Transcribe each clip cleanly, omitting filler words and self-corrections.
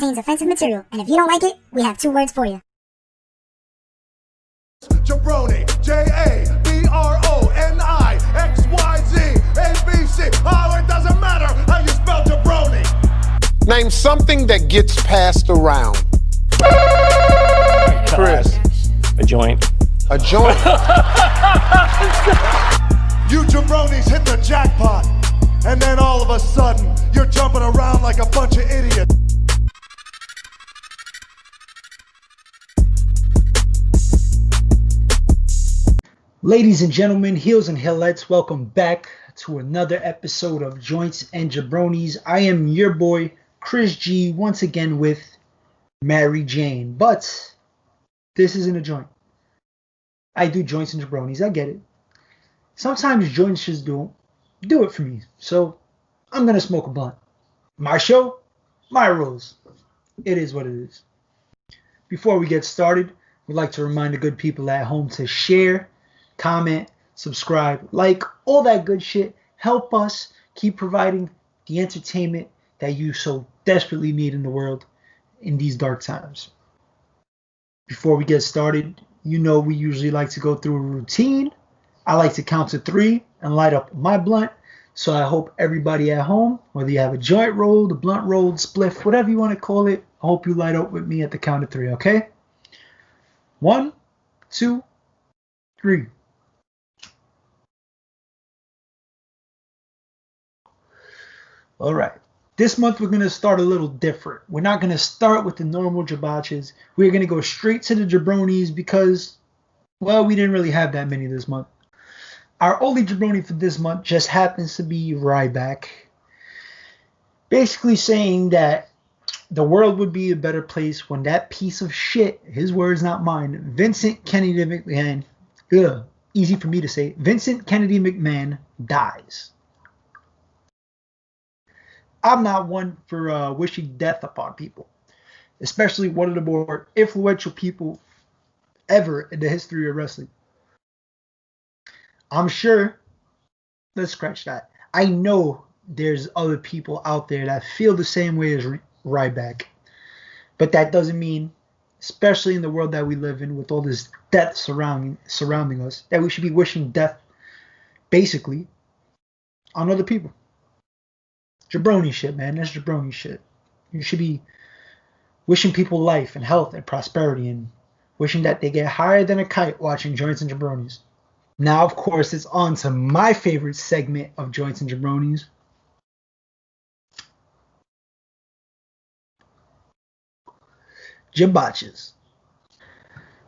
contains offensive material, and if you don't like it, we have 2 words for you. Jabroni, Jabronixyz, oh, it doesn't matter how you spell jabroni. Name something that gets passed around. Chris. A joint. A joint. You jabronis hit the jackpot, and then all of a sudden, you're jumping around like a bunch of idiots. Ladies and gentlemen, heels and heelettes, welcome back to another episode of Joints and Jabronis. I am your boy, Chris G, once again with Mary Jane. But this isn't a joint. I do joints and jabronis, I get it. Sometimes joints just do it for me. So I'm going to smoke a blunt. My show, my rules. It is what it is. Before we get started, we'd like to remind the good people at home to share, comment, subscribe, like, all that good shit. Help us keep providing the entertainment that you so desperately need in the world in these dark times. Before we get started, you know we usually like to go through a routine. I like to count to 3 and light up my blunt. So I hope everybody at home, whether you have a joint rolled, a blunt rolled, spliff, whatever you want to call it, I hope you light up with me at the count of 3, okay? 1, 2, 3. All right. This month we're going to start a little different. We're not going to start with the normal jabotches. We're going to go straight to the jabronis because, well, we didn't really have that many this month. Our only jabroni for this month just happens to be Ryback. Basically saying that the world would be a better place when that piece of shit, his words not mine, Vincent Kennedy McMahon, easy for me to say, Vincent Kennedy McMahon dies. I'm not one for wishing death upon people, especially one of the more influential people ever in the history of wrestling. I'm sure, let's scratch that. I know there's other people out there that feel the same way as Ryback, but that doesn't mean, especially in the world that we live in with all this death surrounding us, that we should be wishing death, basically, on other people. Jabroni shit, man. That's jabroni shit. You should be wishing people life and health and prosperity and wishing that they get higher than a kite watching Joints and Jabronis. Now, of course, it's on to my favorite segment of Joints and Jabronis. Jabotches.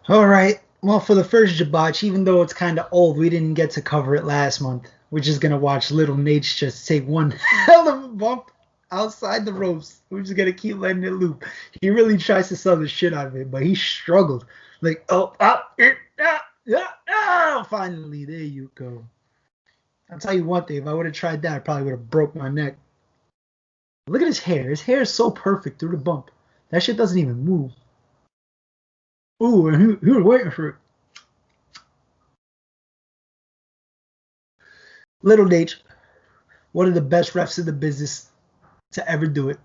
All right. Well, for the first jabotch, even though it's kind of old, we didn't get to cover it last month. We're just going to watch Little Nate just take one hell of a bump outside the ropes. We're just going to keep letting it loop. He really tries to sell the shit out of it, but he struggled. Like, finally, there you go. I'll tell you one thing. If I would have tried that, I probably would have broke my neck. Look at his hair. His hair is so perfect through the bump. That shit doesn't even move. Ooh, and he was waiting for it. Little Nate, one of the best refs in the business to ever do it.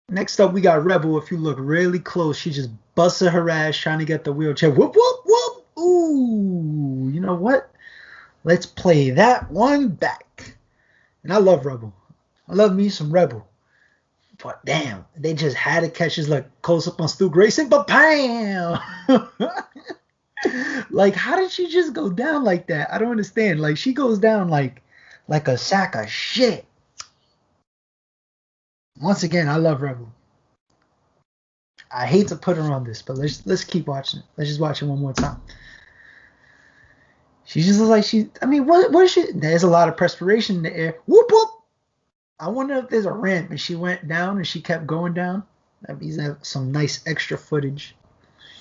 Next up, we got Rebel. If you look really close, she just busted her ass trying to get the wheelchair. Whoop, whoop, whoop. Ooh, you know what? Let's play that one back. And I love Rebel. I love me some Rebel. But damn, they just had to catch his like close up on Stu Grayson, but bam! Like, how did she just go down like that? I don't understand. Like, she goes down like a sack of shit. Once again, I love Rebel. I hate to put her on this, but let's keep watching it. Let's just watch it one more time. She just looks like what is she? There's a lot of perspiration in the air. Whoop whoop. I wonder if there's a ramp and she went down and she kept going down. That means that some nice extra footage.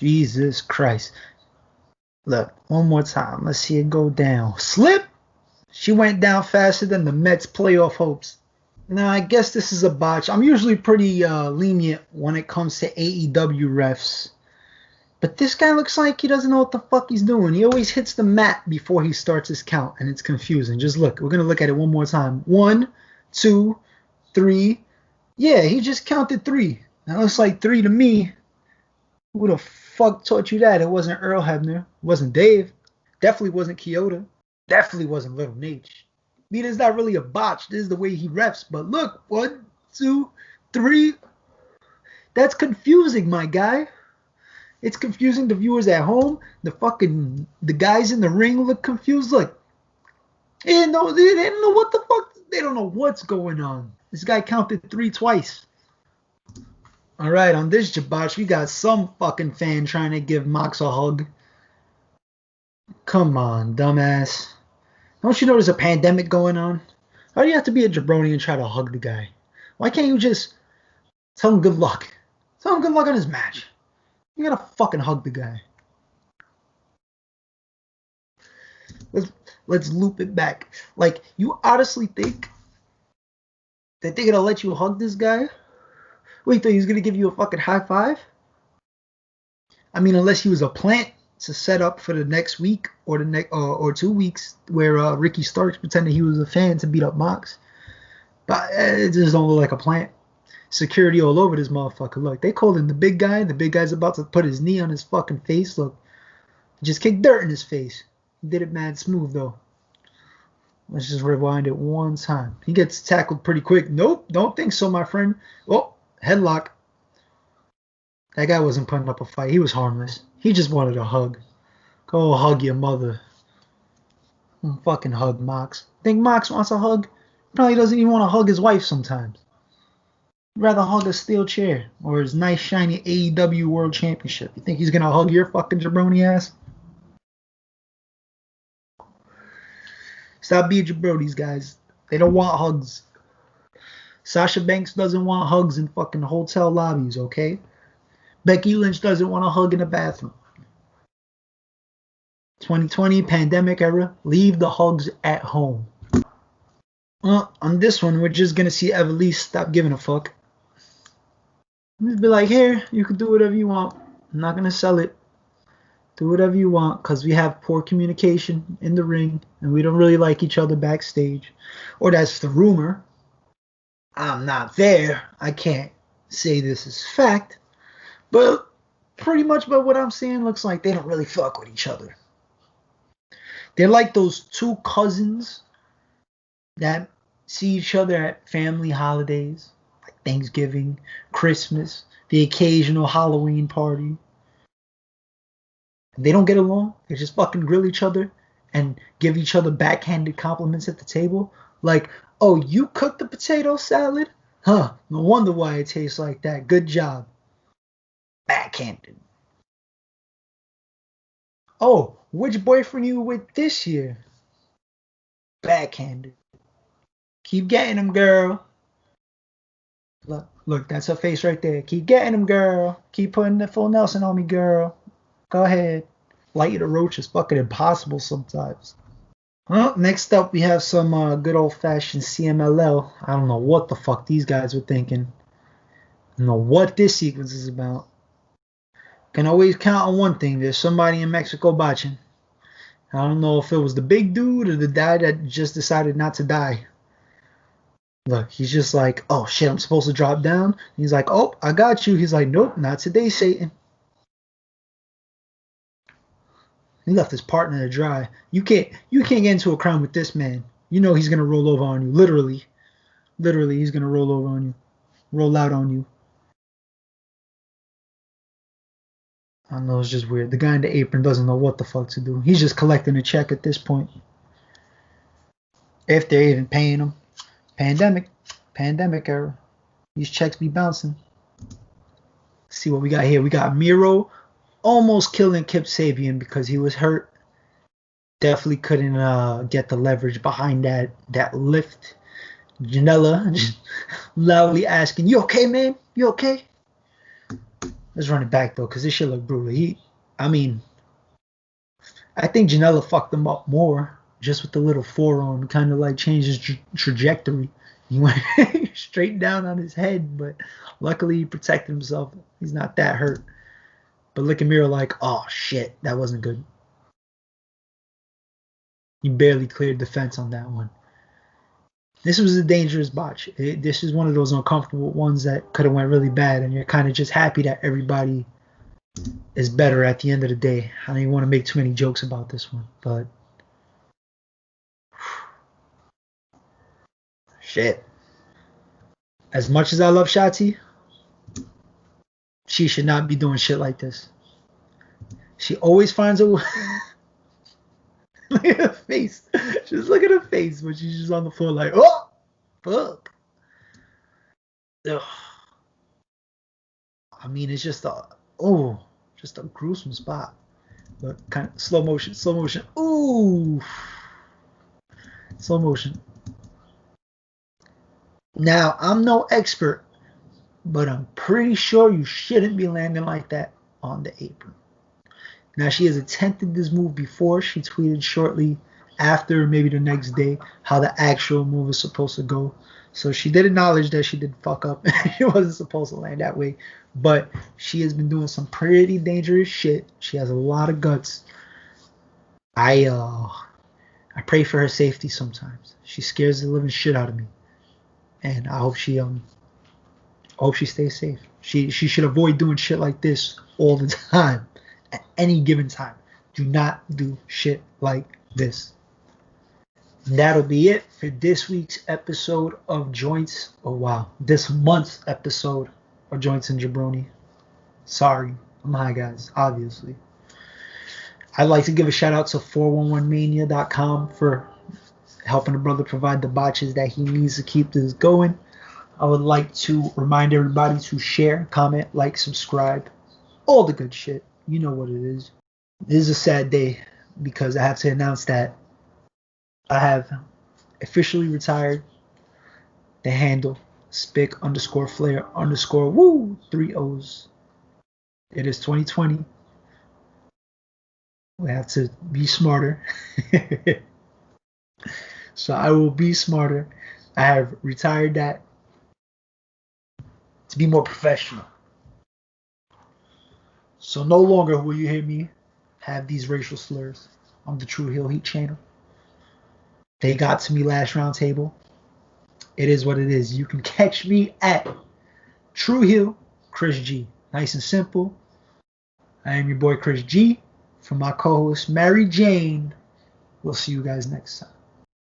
Jesus Christ. Look, one more time. Let's see it go down. Slip. She went down faster than the Mets playoff hopes. Now, I guess this is a botch. I'm usually pretty lenient when it comes to AEW refs. But this guy looks like he doesn't know what the fuck he's doing. He always hits the mat before he starts his count, and it's confusing. Just look. We're going to look at it one more time. 1, 2, 3. Yeah, he just counted 3. That looks like 3 to me. Who the fuck taught you that? It wasn't Earl Hebner. It wasn't Dave. Definitely wasn't Kyoto. Definitely wasn't Little Nate. I mean, it's not really a botch. This is the way he refs. But look, 1, 2, 3. That's confusing, my guy. It's confusing the viewers at home. The guys in the ring look confused. Look, they didn't know what the fuck. They don't know what's going on. This guy counted 3 twice. All right, on this Jabotch, we got some fucking fan trying to give Mox a hug. Come on, dumbass. Don't you know there's a pandemic going on? Why do you have to be a jabroni and try to hug the guy? Why can't you just tell him good luck? Tell him good luck on his match. You gotta fucking hug the guy. Let's loop it back. Like, you honestly think that they're gonna let you hug this guy? Wait, he's gonna give you a fucking high five? I mean, unless he was a plant to set up for the next week or the next or 2 weeks where Ricky Starks pretended he was a fan to beat up Mox. But it just don't look like a plant. Security all over this motherfucker. Look, they called him the big guy. The big guy's about to put his knee on his fucking face. Look, he just kicked dirt in his face. He did it mad smooth though. Let's just rewind it one time. He gets tackled pretty quick. Nope, don't think so, my friend. Oh, headlock. That guy wasn't putting up a fight. He was harmless. He just wanted a hug. Go hug your mother. Fucking hug Mox. Think Mox wants a hug? Probably doesn't even want to hug his wife sometimes. He'd rather hug a steel chair or his nice shiny AEW World Championship. You think he's gonna hug your fucking jabroni ass? Stop being jabronis, guys. They don't want hugs. Sasha Banks doesn't want hugs in fucking hotel lobbies, okay? Becky Lynch doesn't want a hug in the bathroom. 2020 pandemic era, leave the hugs at home. On this one, we're just gonna see Evelise stop giving a fuck. Just be like, here, you can do whatever you want. I'm not gonna sell it. Do whatever you want, because we have poor communication in the ring, and we don't really like each other backstage. Or that's the rumor. I'm not there. I can't say this is fact. But pretty much by what I'm seeing, looks like they don't really fuck with each other. They're like those 2 cousins that see each other at family holidays, like Thanksgiving, Christmas, the occasional Halloween party. They don't get along. They just fucking grill each other and give each other backhanded compliments at the table. Like, oh, you cooked the potato salad? Huh, no wonder why it tastes like that. Good job. Backhanded. Oh, which boyfriend you with this year? Backhanded. Keep getting him, girl. Look, that's her face right there. Keep getting him, girl. Keep putting the full Nelson on me, girl. Go ahead. Light the roach is fucking impossible sometimes. Well, next up we have some good old-fashioned CMLL. I don't know what the fuck these guys were thinking. I don't know what this sequence is about. Can always count on one thing. There's somebody in Mexico botching. I don't know if it was the big dude or the guy that just decided not to die. Look, he's just like, oh shit, I'm supposed to drop down. He's like, oh, I got you. He's like, nope, not today, Satan. He left his partner to dry. You can't get into a crown with this man. You know he's gonna roll over on you. Literally, he's gonna roll over on you, roll out on you. I don't know, it's just weird. The guy in the apron doesn't know what the fuck to do. He's just collecting a check at this point. If they're even paying him. Pandemic era. These checks be bouncing. Let's see what we got here. We got Miro almost killing Kip Sabian because he was hurt. Definitely couldn't get the leverage behind that lift. Janela just loudly asking, you okay, man? You okay? Let's run it back, though, because this shit look brutal. I think Janela fucked him up more just with the little forearm. Kind of like changed his trajectory. He went straight down on his head, but luckily he protected himself. He's not that hurt. But look at Miro like, oh shit, that wasn't good. He barely cleared the fence on that one. This was a dangerous botch. This is one of those uncomfortable ones that could have went really bad, and you're kind of just happy that everybody is better at the end of the day. I don't even want to make too many jokes about this one, but shit. As much as I love Shotzi, she should not be doing shit like this. She always finds a look at her face. Just look at her face when she's just on the floor like, oh, fuck. Ugh. I mean, it's just just a gruesome spot. But kind of slow motion. Ooh. Slow motion. Now, I'm no expert, but I'm pretty sure you shouldn't be landing like that on the apron. Now, she has attempted this move before. She tweeted shortly after, maybe the next day, how the actual move is supposed to go. So she did acknowledge that she did fuck up. She wasn't supposed to land that way. But she has been doing some pretty dangerous shit. She has a lot of guts. I pray for her safety sometimes. She scares the living shit out of me. And I hope she stays safe. She should avoid doing shit like this all the time. At any given time. Do not do shit like this. And that'll be it for this week's episode of Joints. Oh wow. This month's episode of Joints and Jabroni. Sorry. I'm high, guys, obviously. I'd like to give a shout out to 411mania.com for helping a brother provide the botches that he needs to keep this going. I would like to remind everybody to share, comment, like, subscribe, all the good shit. You know what it is. This is a sad day because I have to announce that I have officially retired the handle spick_flair_woo 3 O's. It is 2020. We have to be smarter. So I will be smarter. I have retired that to be more professional. So no longer will you hear me have these racial slurs on the True Heel Heat channel. They got to me last round table. It is what it is. You can catch me at True Heel Chris G. Nice and simple. I am your boy Chris G. For my co-host Mary Jane. We'll see you guys next time.